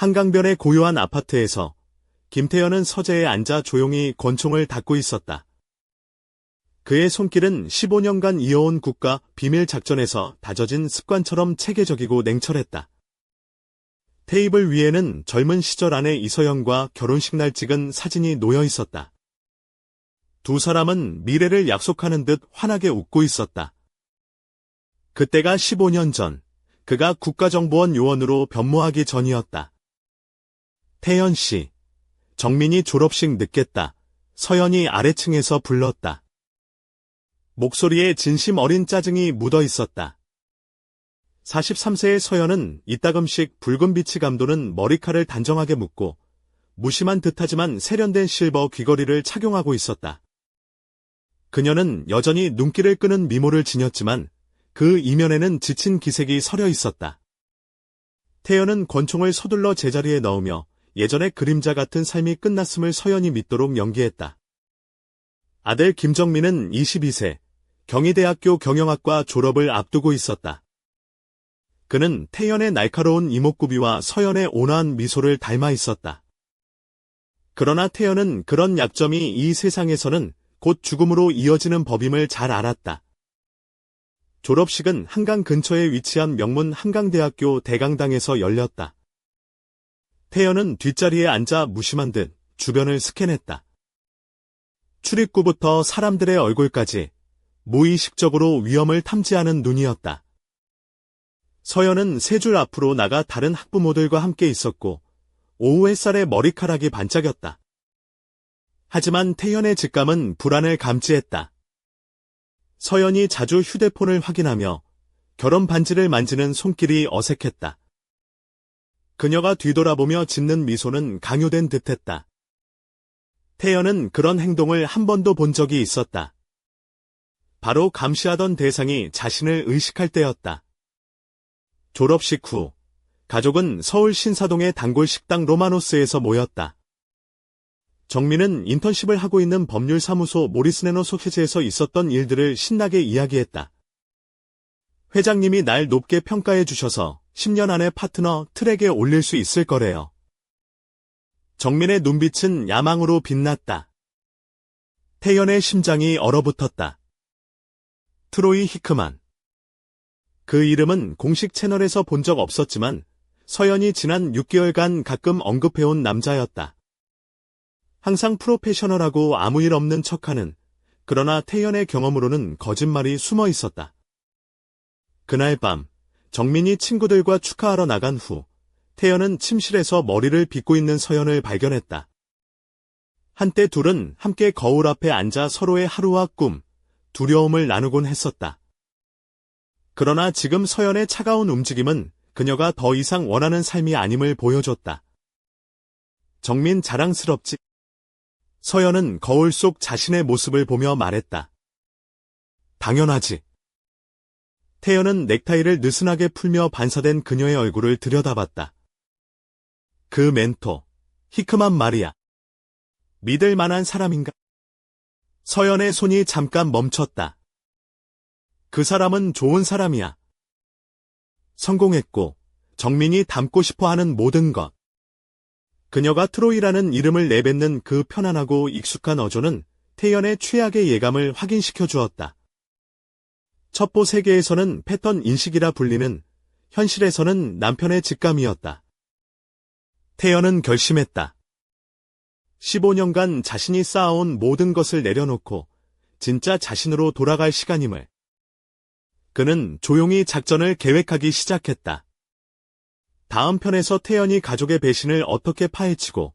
한강변의 고요한 아파트에서 김태현은 서재에 앉아 조용히 권총을 닫고 있었다. 그의 손길은 15년간 이어온 국가 비밀 작전에서 다져진 습관처럼 체계적이고 냉철했다. 테이블 위에는 젊은 시절 아내 이서영과 결혼식 날 찍은 사진이 놓여 있었다. 두 사람은 미래를 약속하는 듯 환하게 웃고 있었다. 그때가 15년 전, 그가 국가정보원 요원으로 변모하기 전이었다. 태연 씨, 정민이 졸업식 늦겠다. 서연이 아래층에서 불렀다. 목소리에 진심 어린 짜증이 묻어 있었다. 43세의 서연은 이따금씩 붉은 빛이 감도는 머리칼을 단정하게 묶고 무심한 듯하지만 세련된 실버 귀걸이를 착용하고 있었다. 그녀는 여전히 눈길을 끄는 미모를 지녔지만 그 이면에는 지친 기색이 서려 있었다. 태연은 권총을 서둘러 제자리에 넣으며 예전의 그림자 같은 삶이 끝났음을 서연이 믿도록 연기했다. 아들 김정민은 22세, 경희대학교 경영학과 졸업을 앞두고 있었다. 그는 태연의 날카로운 이목구비와 서연의 온화한 미소를 닮아 있었다. 그러나 태연은 그런 약점이 이 세상에서는 곧 죽음으로 이어지는 법임을 잘 알았다. 졸업식은 한강 근처에 위치한 명문 한강대학교 대강당에서 열렸다. 태연은 뒷자리에 앉아 무심한 듯 주변을 스캔했다. 출입구부터 사람들의 얼굴까지 무의식적으로 위험을 탐지하는 눈이었다. 서연은 세 줄 앞으로 나가 다른 학부모들과 함께 있었고 오후 햇살에 머리카락이 반짝였다. 하지만 태연의 직감은 불안을 감지했다. 서연이 자주 휴대폰을 확인하며 결혼 반지를 만지는 손길이 어색했다. 그녀가 뒤돌아보며 짓는 미소는 강요된 듯했다. 태연은 그런 행동을 한 번도 본 적이 있었다. 바로 감시하던 대상이 자신을 의식할 때였다. 졸업식 후, 가족은 서울 신사동의 단골 식당 로마노스에서 모였다. 정민은 인턴십을 하고 있는 법률사무소 모리스네노 소시지에서 있었던 일들을 신나게 이야기했다. 회장님이 날 높게 평가해 주셔서 10년 안에 파트너 트랙에 올릴 수 있을 거래요. 정민의 눈빛은 야망으로 빛났다. 태연의 심장이 얼어붙었다. 트로이 히크만. 그 이름은 공식 채널에서 본 적 없었지만 서연이 지난 6개월간 가끔 언급해온 남자였다. 항상 프로페셔널하고 아무 일 없는 척하는, 그러나 태연의 경험으로는 거짓말이 숨어 있었다. 그날 밤, 정민이 친구들과 축하하러 나간 후 태연은 침실에서 머리를 빗고 있는 서연을 발견했다. 한때 둘은 함께 거울 앞에 앉아 서로의 하루와 꿈, 두려움을 나누곤 했었다. 그러나 지금 서연의 차가운 움직임은 그녀가 더 이상 원하는 삶이 아님을 보여줬다. 정민 자랑스럽지? 서연은 거울 속 자신의 모습을 보며 말했다. 당연하지. 태연은 넥타이를 느슨하게 풀며 반사된 그녀의 얼굴을 들여다봤다. 그 멘토, 히크만 말이야. 믿을 만한 사람인가? 서연의 손이 잠깐 멈췄다. 그 사람은 좋은 사람이야. 성공했고, 정민이 닮고 싶어하는 모든 것. 그녀가 트로이라는 이름을 내뱉는 그 편안하고 익숙한 어조는 태연의 최악의 예감을 확인시켜 주었다. 첩보 세계에서는 패턴 인식이라 불리는, 현실에서는 남편의 직감이었다. 태연은 결심했다. 15년간 자신이 쌓아온 모든 것을 내려놓고 진짜 자신으로 돌아갈 시간임을. 그는 조용히 작전을 계획하기 시작했다. 다음 편에서 태연이 가족의 배신을 어떻게 파헤치고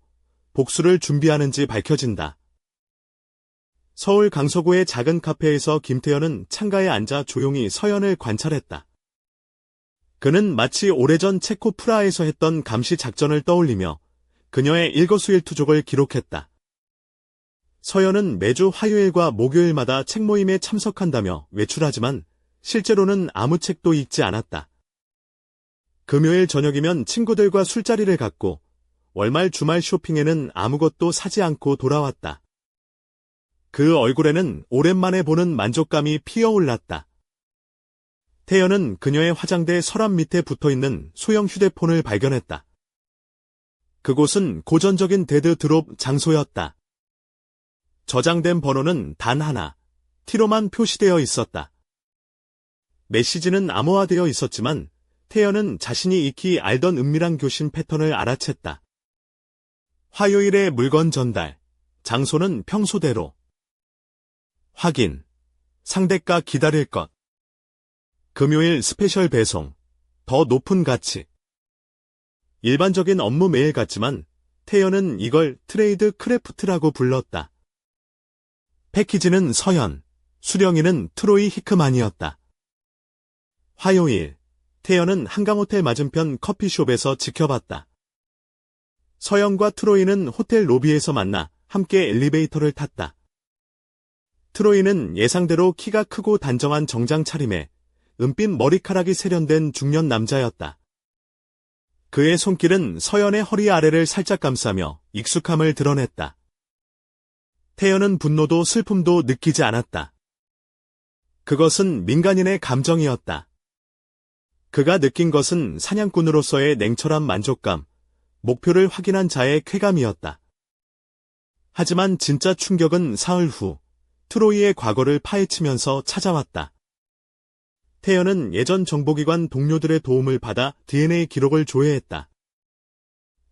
복수를 준비하는지 밝혀진다. 서울 강서구의 작은 카페에서 김태연은 창가에 앉아 조용히 서연을 관찰했다. 그는 마치 오래전 체코 프라하에서 했던 감시 작전을 떠올리며 그녀의 일거수일투족을 기록했다. 서연은 매주 화요일과 목요일마다 책 모임에 참석한다며 외출하지만 실제로는 아무 책도 읽지 않았다. 금요일 저녁이면 친구들과 술자리를 갖고 월말 주말 쇼핑에는 아무것도 사지 않고 돌아왔다. 그 얼굴에는 오랜만에 보는 만족감이 피어올랐다. 태연은 그녀의 화장대 서랍 밑에 붙어있는 소형 휴대폰을 발견했다. 그곳은 고전적인 데드 드롭 장소였다. 저장된 번호는 단 하나, T로만 표시되어 있었다. 메시지는 암호화되어 있었지만 태연은 자신이 익히 알던 은밀한 교신 패턴을 알아챘다. 화요일에 물건 전달, 장소는 평소대로. 확인, 상대가 기다릴 것. 금요일 스페셜 배송, 더 높은 가치. 일반적인 업무 메일 같지만 태연은 이걸 트레이드 크래프트라고 불렀다. 패키지는 서연, 수령이는 트로이 히크만이었다. 화요일, 태연은 한강호텔 맞은편 커피숍에서 지켜봤다. 서연과 트로이는 호텔 로비에서 만나 함께 엘리베이터를 탔다. 트로이는 예상대로 키가 크고 단정한 정장 차림에 은빛 머리카락이 세련된 중년 남자였다. 그의 손길은 서연의 허리 아래를 살짝 감싸며 익숙함을 드러냈다. 태연은 분노도 슬픔도 느끼지 않았다. 그것은 민간인의 감정이었다. 그가 느낀 것은 사냥꾼으로서의 냉철한 만족감, 목표를 확인한 자의 쾌감이었다. 하지만 진짜 충격은 사흘 후 트로이의 과거를 파헤치면서 찾아왔다. 태연은 예전 정보기관 동료들의 도움을 받아 DNA 기록을 조회했다.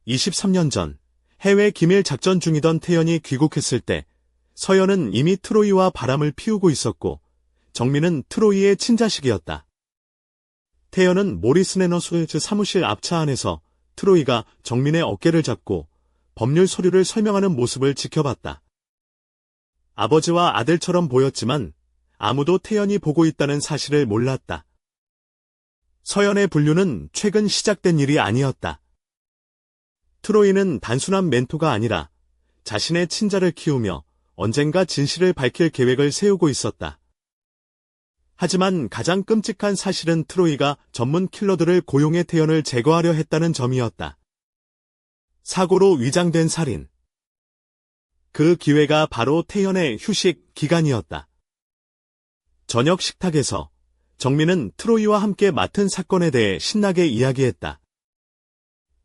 23년 전 해외 기밀 작전 중이던 태연이 귀국했을 때 서연은 이미 트로이와 바람을 피우고 있었고 정민은 트로이의 친자식이었다. 태연은 모리스 레너스웨즈 사무실 앞차 안에서 트로이가 정민의 어깨를 잡고 법률 서류를 설명하는 모습을 지켜봤다. 아버지와 아들처럼 보였지만 아무도 태연이 보고 있다는 사실을 몰랐다. 서연의 분류는 최근 시작된 일이 아니었다. 트로이는 단순한 멘토가 아니라 자신의 친자를 키우며 언젠가 진실을 밝힐 계획을 세우고 있었다. 하지만 가장 끔찍한 사실은 트로이가 전문 킬러들을 고용해 태연을 제거하려 했다는 점이었다. 사고로 위장된 살인. 그 기회가 바로 태연의 휴식 기간이었다. 저녁 식탁에서 정민은 트로이와 함께 맡은 사건에 대해 신나게 이야기했다.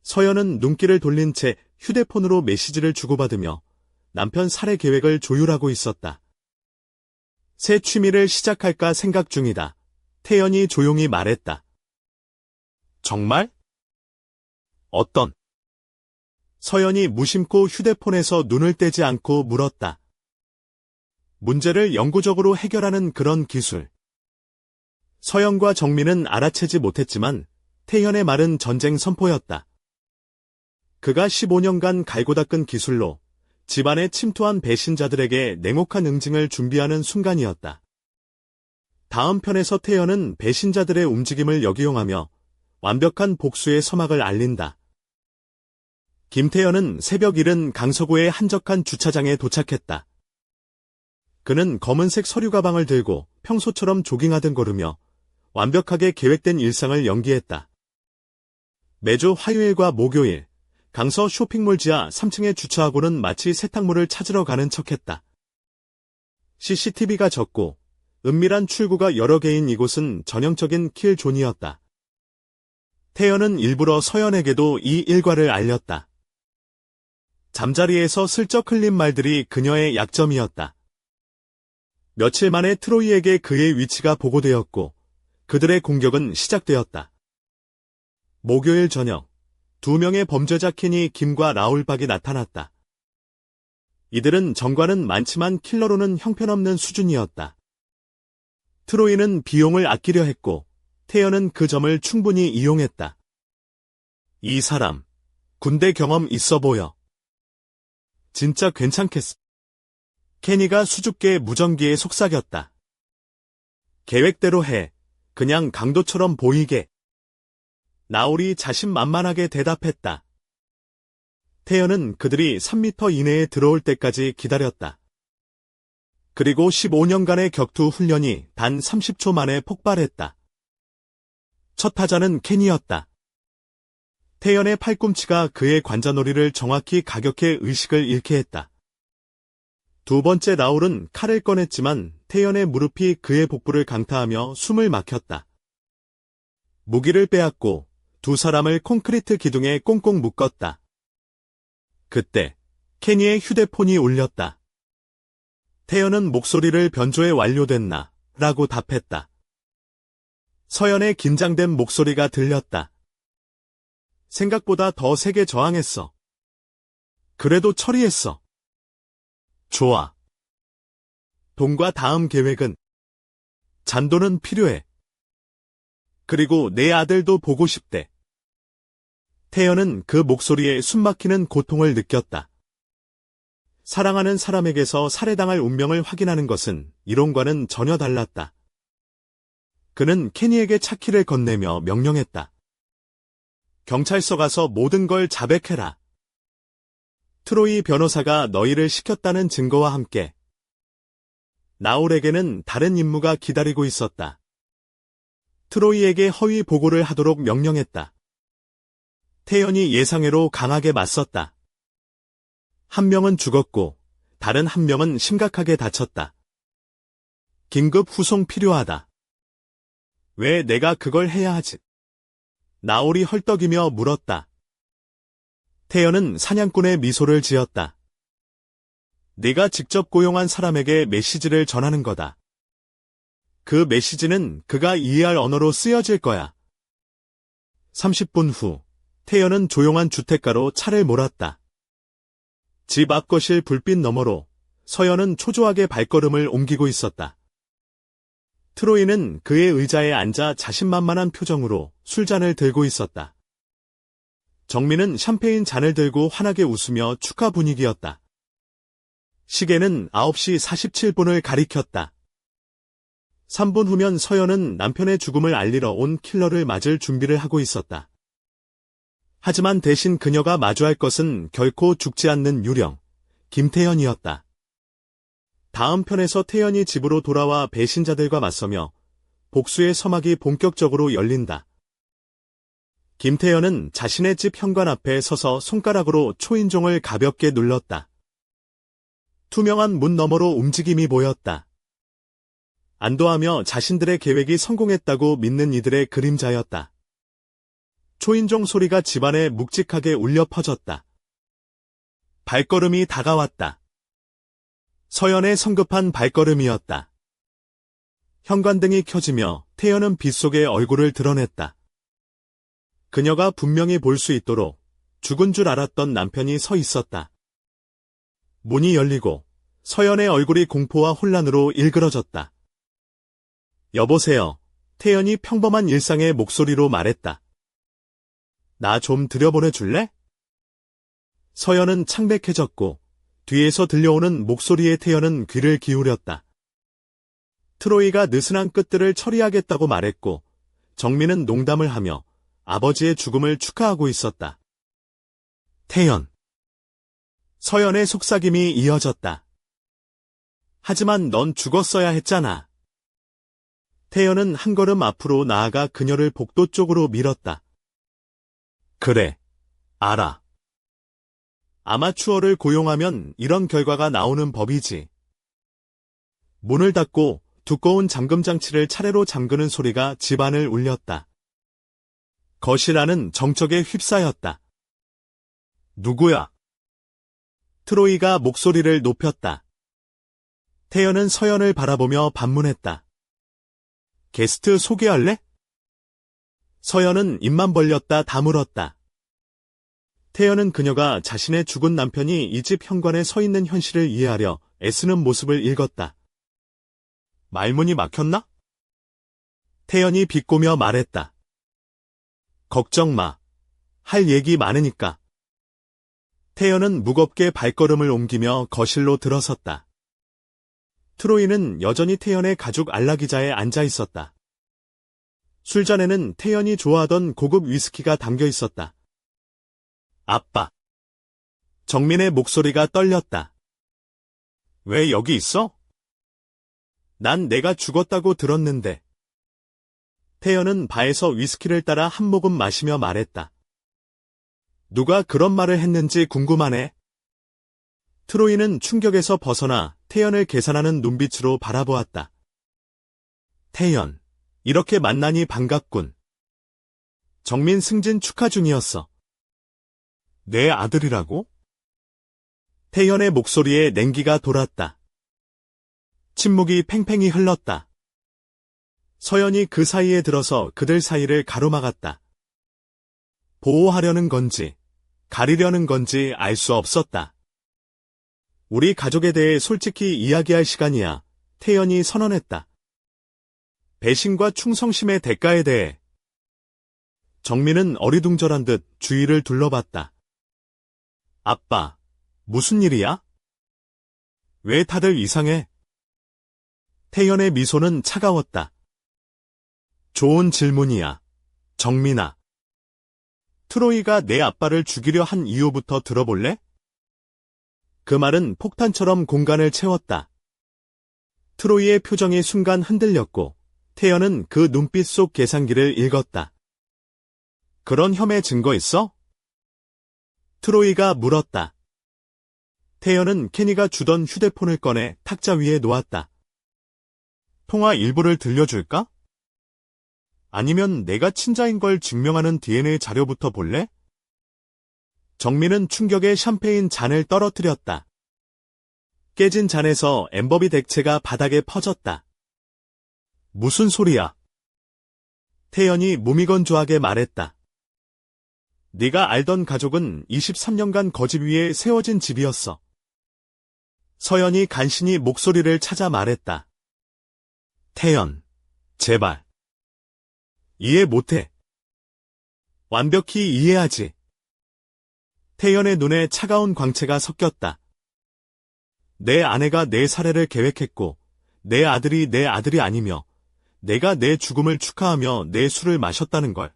서연은 눈길을 돌린 채 휴대폰으로 메시지를 주고받으며 남편 살해 계획을 조율하고 있었다. 새 취미를 시작할까 생각 중이다. 태연이 조용히 말했다. 정말? 어떤? 서연이 무심코 휴대폰에서 눈을 떼지 않고 물었다. 문제를 영구적으로 해결하는 그런 기술. 서연과 정민은 알아채지 못했지만 태연의 말은 전쟁 선포였다. 그가 15년간 갈고 닦은 기술로 집안에 침투한 배신자들에게 냉혹한 응징을 준비하는 순간이었다. 다음 편에서 태연은 배신자들의 움직임을 역이용하며 완벽한 복수의 서막을 알린다. 김태연은 새벽 이른 강서구의 한적한 주차장에 도착했다. 그는 검은색 서류 가방을 들고 평소처럼 조깅하듯 걸으며 완벽하게 계획된 일상을 연기했다. 매주 화요일과 목요일, 강서 쇼핑몰 지하 3층에 주차하고는 마치 세탁물을 찾으러 가는 척했다. CCTV가 적고 은밀한 출구가 여러 개인 이곳은 전형적인 킬존이었다. 태연은 일부러 서연에게도 이 일과를 알렸다. 잠자리에서 슬쩍 흘린 말들이 그녀의 약점이었다. 며칠 만에 트로이에게 그의 위치가 보고되었고 그들의 공격은 시작되었다. 목요일 저녁, 두 명의 범죄자 케니 김과 라울 박이 나타났다. 이들은 정과는 많지만 킬러로는 형편없는 수준이었다. 트로이는 비용을 아끼려 했고 태연은 그 점을 충분히 이용했다. 이 사람, 군대 경험 있어 보여. 진짜 괜찮겠어. 케니가 수줍게 무전기에 속삭였다. 계획대로 해. 그냥 강도처럼 보이게. 라울이 자신만만하게 대답했다. 태연은 그들이 3m 이내에 들어올 때까지 기다렸다. 그리고 15년간의 격투 훈련이 단 30초 만에 폭발했다. 첫 타자는 케니였다. 태연의 팔꿈치가 그의 관자놀이를 정확히 가격해 의식을 잃게 했다. 두 번째 라울은 칼을 꺼냈지만 태연의 무릎이 그의 복부를 강타하며 숨을 막혔다. 무기를 빼앗고 두 사람을 콘크리트 기둥에 꽁꽁 묶었다. 그때 케니의 휴대폰이 울렸다. 태연은 목소리를 변조해 완료됐나? 라고 답했다. 서연의 긴장된 목소리가 들렸다. 생각보다 더 세게 저항했어. 그래도 처리했어. 좋아. 돈과 다음 계획은? 잔돈은 필요해. 그리고 내 아들도 보고 싶대. 태연은 그 목소리에 숨막히는 고통을 느꼈다. 사랑하는 사람에게서 살해당할 운명을 확인하는 것은 이론과는 전혀 달랐다. 그는 케니에게 차키를 건네며 명령했다. 경찰서 가서 모든 걸 자백해라. 트로이 변호사가 너희를 시켰다는 증거와 함께. 나올에게는 다른 임무가 기다리고 있었다. 트로이에게 허위 보고를 하도록 명령했다. 태연이 예상외로 강하게 맞섰다. 한 명은 죽었고 다른 한 명은 심각하게 다쳤다. 긴급 후송 필요하다. 왜 내가 그걸 해야 하지? 나올이 헐떡이며 물었다. 태연은 사냥꾼의 미소를 지었다. 네가 직접 고용한 사람에게 메시지를 전하는 거다. 그 메시지는 그가 이해할 언어로 쓰여질 거야. 30분 후, 태연은 조용한 주택가로 차를 몰았다. 집 앞거실 불빛 너머로 서연은 초조하게 발걸음을 옮기고 있었다. 트로이는 그의 의자에 앉아 자신만만한 표정으로 술잔을 들고 있었다. 정민은 샴페인 잔을 들고 환하게 웃으며 축하 분위기였다. 시계는 9시 47분을 가리켰다. 3분 후면 서연은 남편의 죽음을 알리러 온 킬러를 맞을 준비를 하고 있었다. 하지만 대신 그녀가 마주할 것은 결코 죽지 않는 유령, 김태연이었다. 다음 편에서 태연이 집으로 돌아와 배신자들과 맞서며 복수의 서막이 본격적으로 열린다. 김태연은 자신의 집 현관 앞에 서서 손가락으로 초인종을 가볍게 눌렀다. 투명한 문 너머로 움직임이 보였다. 안도하며 자신들의 계획이 성공했다고 믿는 이들의 그림자였다. 초인종 소리가 집안에 묵직하게 울려 퍼졌다. 발걸음이 다가왔다. 서연의 성급한 발걸음이었다. 현관등이 켜지며 태연은 빛 속에 얼굴을 드러냈다. 그녀가 분명히 볼 수 있도록 죽은 줄 알았던 남편이 서 있었다. 문이 열리고 서연의 얼굴이 공포와 혼란으로 일그러졌다. 여보세요. 태연이 평범한 일상의 목소리로 말했다. 나 좀 들여보내줄래? 서연은 창백해졌고 뒤에서 들려오는 목소리에 태연은 귀를 기울였다. 트로이가 느슨한 끝들을 처리하겠다고 말했고 정민은 농담을 하며 아버지의 죽음을 축하하고 있었다. 태연. 서연의 속삭임이 이어졌다. 하지만 넌 죽었어야 했잖아. 태연은 한 걸음 앞으로 나아가 그녀를 복도 쪽으로 밀었다. 그래, 알아. 아마추어를 고용하면 이런 결과가 나오는 법이지. 문을 닫고 두꺼운 잠금장치를 차례로 잠그는 소리가 집안을 울렸다. 거실 안은 정적에 휩싸였다. 누구야? 트로이가 목소리를 높였다. 태연은 서연을 바라보며 반문했다. 게스트 소개할래? 서연은 입만 벌렸다 다물었다. 태연은 그녀가 자신의 죽은 남편이 이 집 현관에 서 있는 현실을 이해하려 애쓰는 모습을 읽었다. 말문이 막혔나? 태연이 비꼬며 말했다. 걱정 마. 할 얘기 많으니까. 태연은 무겁게 발걸음을 옮기며 거실로 들어섰다. 트로이는 여전히 태연의 가죽 안락의자에 앉아 있었다. 술잔에는 태연이 좋아하던 고급 위스키가 담겨 있었다. 아빠. 정민의 목소리가 떨렸다. 왜 여기 있어? 난 내가 죽었다고 들었는데. 태연은 바에서 위스키를 따라 한 모금 마시며 말했다. 누가 그런 말을 했는지 궁금하네. 트로이는 충격에서 벗어나 태연을 계산하는 눈빛으로 바라보았다. 태연, 이렇게 만나니 반갑군. 정민 승진 축하 중이었어. 내 아들이라고? 태연의 목소리에 냉기가 돌았다. 침묵이 팽팽히 흘렀다. 서연이 그 사이에 들어서 그들 사이를 가로막았다. 보호하려는 건지, 가리려는 건지 알 수 없었다. 우리 가족에 대해 솔직히 이야기할 시간이야, 태연이 선언했다. 배신과 충성심의 대가에 대해. 정민은 어리둥절한 듯 주위를 둘러봤다. 아빠, 무슨 일이야? 왜 다들 이상해? 태연의 미소는 차가웠다. 좋은 질문이야, 정민아. 트로이가 내 아빠를 죽이려 한 이유부터 들어볼래? 그 말은 폭탄처럼 공간을 채웠다. 트로이의 표정이 순간 흔들렸고 태연은 그 눈빛 속 계산기를 읽었다. 그런 혐의 증거 있어? 트로이가 물었다. 태연은 케니가 주던 휴대폰을 꺼내 탁자 위에 놓았다. 통화 일부를 들려줄까? 아니면 내가 친자인 걸 증명하는 DNA 자료부터 볼래? 정민은 충격에 샴페인 잔을 떨어뜨렸다. 깨진 잔에서 엠버비 액체가 바닥에 퍼졌다. 무슨 소리야? 태연이 무미건조하게 말했다. 네가 알던 가족은 23년간 거짓 위에 세워진 집이었어. 서연이 간신히 목소리를 찾아 말했다. 태연, 제발. 이해 못해. 완벽히 이해하지. 태연의 눈에 차가운 광채가 섞였다. 내 아내가 내 살해를 계획했고 내 아들이 내 아들이 아니며 내가 내 죽음을 축하하며 내 술을 마셨다는 걸.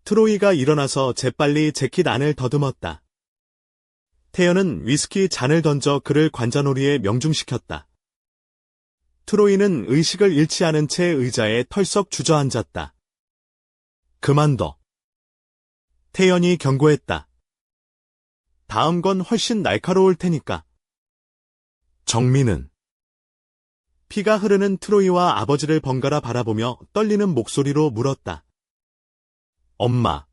트로이가 일어나서 재빨리 재킷 안을 더듬었다. 태연은 위스키 잔을 던져 그를 관자놀이에 명중시켰다. 트로이는 의식을 잃지 않은 채 의자에 털썩 주저앉았다. 그만둬. 태연이 경고했다. 다음 건 훨씬 날카로울 테니까. 정민은 피가 흐르는 트로이와 아버지를 번갈아 바라보며 떨리는 목소리로 물었다. 엄마,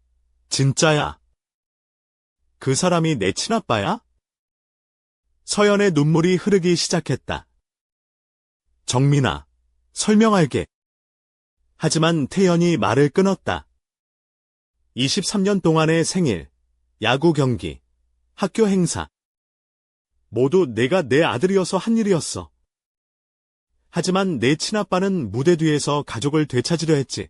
진짜야? 그 사람이 내 친아빠야? 서연의 눈물이 흐르기 시작했다. 정민아, 설명할게. 하지만 태연이 말을 끊었다. 23년 동안의 생일, 야구 경기, 학교 행사. 모두 내가 내 아들이어서 한 일이었어. 하지만 내 친아빠는 무대 뒤에서 가족을 되찾으려 했지.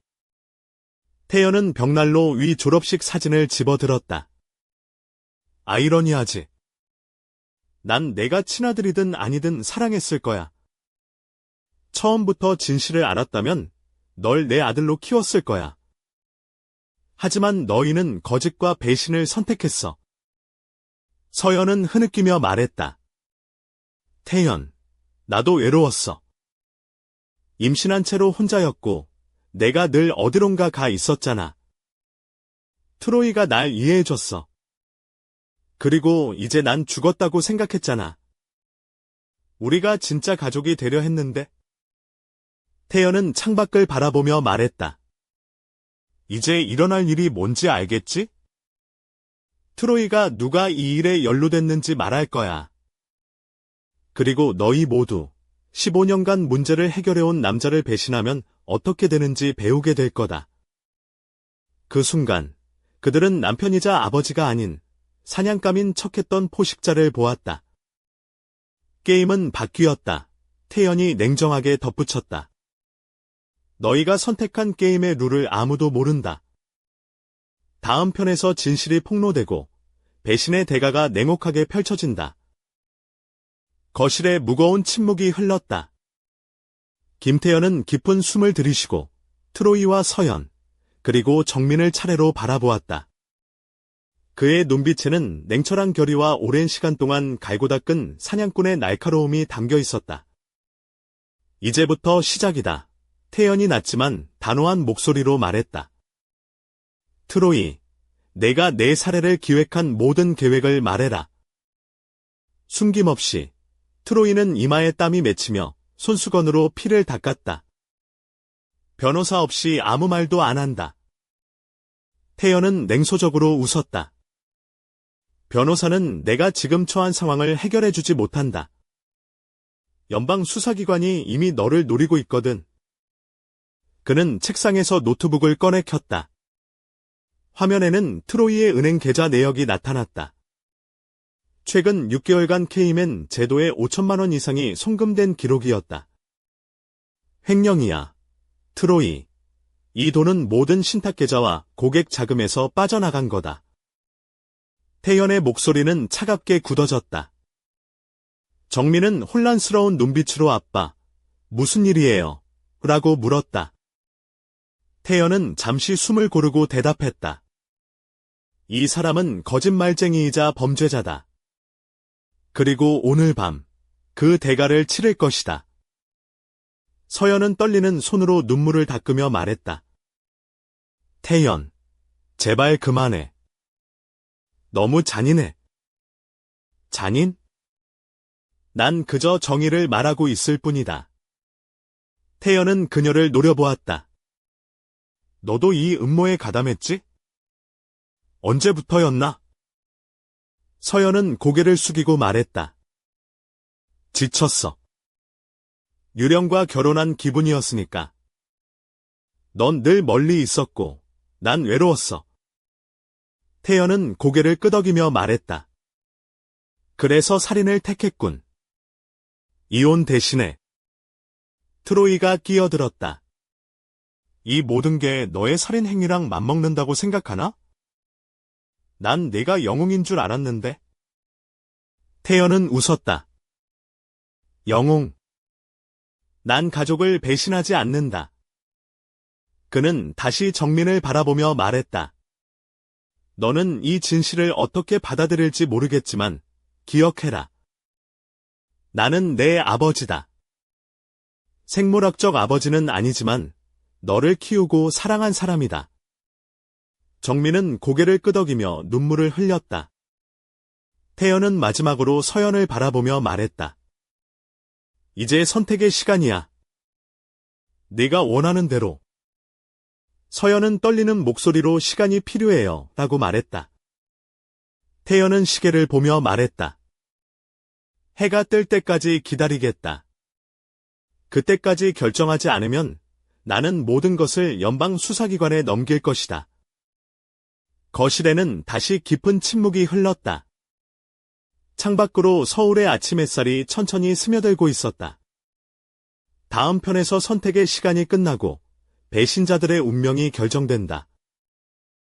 태연은 벽난로 위 졸업식 사진을 집어들었다. 아이러니하지. 난 내가 친아들이든 아니든 사랑했을 거야. 처음부터 진실을 알았다면 널 내 아들로 키웠을 거야. 하지만 너희는 거짓과 배신을 선택했어. 서연은 흐느끼며 말했다. 태연, 나도 외로웠어. 임신한 채로 혼자였고 내가 늘 어디론가 가 있었잖아. 트로이가 날 이해해줬어. 그리고 이제 난 죽었다고 생각했잖아. 우리가 진짜 가족이 되려 했는데. 태연은 창밖을 바라보며 말했다. 이제 일어날 일이 뭔지 알겠지? 트로이가 누가 이 일에 연루됐는지 말할 거야. 그리고 너희 모두 15년간 문제를 해결해온 남자를 배신하면 어떻게 되는지 배우게 될 거다. 그 순간 그들은 남편이자 아버지가 아닌 사냥감인 척했던 포식자를 보았다. 게임은 바뀌었다. 태연이 냉정하게 덧붙였다. 너희가 선택한 게임의 룰을 아무도 모른다. 다음 편에서 진실이 폭로되고 배신의 대가가 냉혹하게 펼쳐진다. 거실에 무거운 침묵이 흘렀다. 김태연은 깊은 숨을 들이쉬고 트로이와 서연, 그리고 정민을 차례로 바라보았다. 그의 눈빛에는 냉철한 결의와 오랜 시간 동안 갈고 닦은 사냥꾼의 날카로움이 담겨 있었다. 이제부터 시작이다. 태연이 낮지만 단호한 목소리로 말했다. 트로이, 내가 내 살해를 기획한 모든 계획을 말해라. 숨김없이 트로이는 이마에 땀이 맺히며 손수건으로 피를 닦았다. 변호사 없이 아무 말도 안 한다. 태연은 냉소적으로 웃었다. 변호사는 내가 지금 처한 상황을 해결해주지 못한다. 연방 수사기관이 이미 너를 노리고 있거든. 그는 책상에서 노트북을 꺼내 켰다. 화면에는 트로이의 은행 계좌 내역이 나타났다. 최근 6개월간 케이맨 제도에 5천만 원 이상이 송금된 기록이었다. 횡령이야. 트로이. 이 돈은 모든 신탁계좌와 고객 자금에서 빠져나간 거다. 태연의 목소리는 차갑게 굳어졌다. 정민은 혼란스러운 눈빛으로 아빠, 무슨 일이에요? 라고 물었다. 태연은 잠시 숨을 고르고 대답했다. 이 사람은 거짓말쟁이이자 범죄자다. 그리고 오늘 밤, 그 대가를 치를 것이다. 서연은 떨리는 손으로 눈물을 닦으며 말했다. 태연, 제발 그만해. 너무 잔인해. 잔인? 난 그저 정의를 말하고 있을 뿐이다. 태연은 그녀를 노려보았다. 너도 이 음모에 가담했지? 언제부터였나? 서연은 고개를 숙이고 말했다. 지쳤어. 유령과 결혼한 기분이었으니까. 넌 늘 멀리 있었고, 난 외로웠어. 태연은 고개를 끄덕이며 말했다. 그래서 살인을 택했군. 이혼 대신에. 트로이가 끼어들었다. 이 모든 게 너의 살인 행위랑 맞먹는다고 생각하나? 난 네가 영웅인 줄 알았는데. 태연은 웃었다. 영웅. 난 가족을 배신하지 않는다. 그는 다시 정민을 바라보며 말했다. 너는 이 진실을 어떻게 받아들일지 모르겠지만 기억해라. 나는 내 아버지다. 생물학적 아버지는 아니지만 너를 키우고 사랑한 사람이다. 정민은 고개를 끄덕이며 눈물을 흘렸다. 태연은 마지막으로 서연을 바라보며 말했다. 이제 선택의 시간이야. 네가 원하는 대로. 서연은 떨리는 목소리로 시간이 필요해요 라고 말했다. 태연은 시계를 보며 말했다. 해가 뜰 때까지 기다리겠다. 그때까지 결정하지 않으면 나는 모든 것을 연방 수사기관에 넘길 것이다. 거실에는 다시 깊은 침묵이 흘렀다. 창밖으로 서울의 아침 햇살이 천천히 스며들고 있었다. 다음 편에서 선택의 시간이 끝나고 배신자들의 운명이 결정된다.